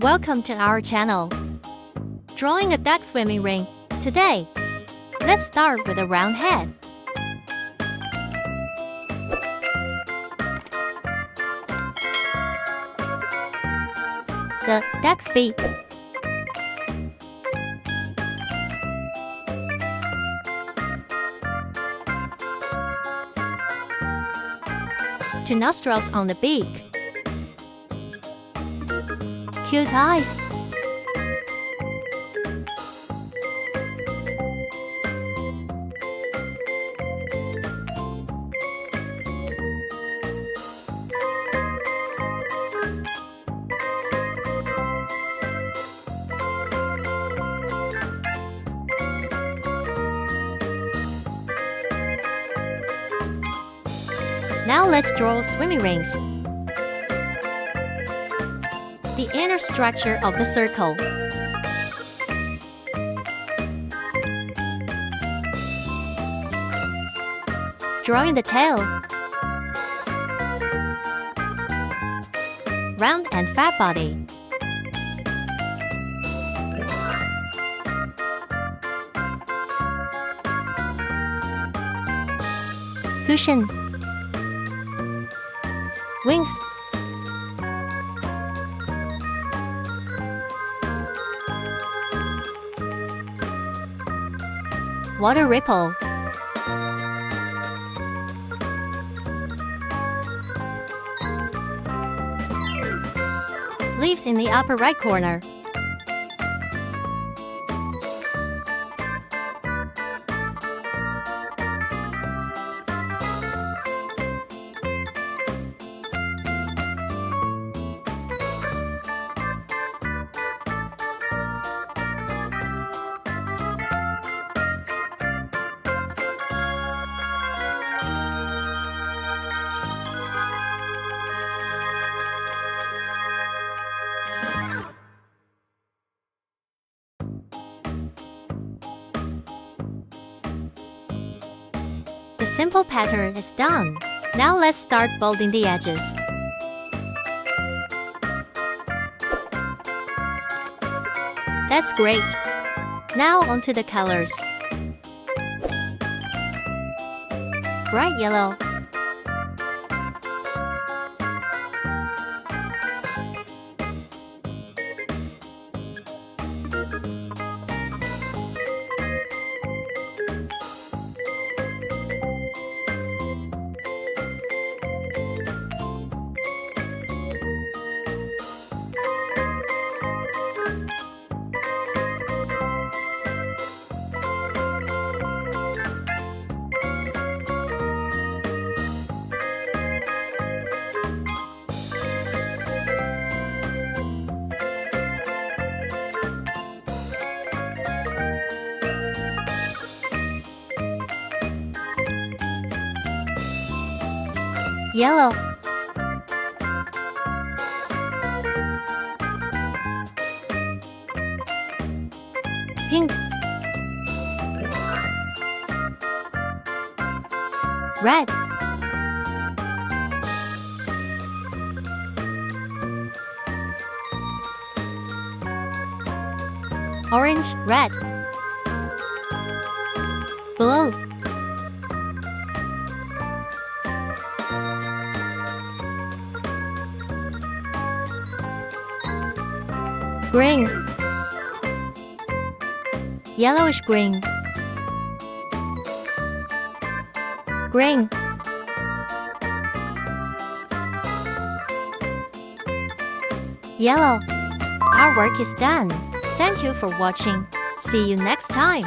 Welcome to our channel. Drawing a duck swimming ring. Today, let's start with a round head. The duck's beak. Two nostrils on the beak. Cute eyes. Now let's draw swimming rings. The inner structure of the circle. Drawing the tail. Round and fat body. Cushion. Wings. Water ripple. Leaves in the upper right corner. The simple pattern is done. Now let's start bolding the edges. That's great. Now onto the colors. Bright yellow. Yellow. Pink. Red. Orange, red. Blue. Green. Yellowish green. Green. Yellow. Our work is done. Thank you for watching. See you next time.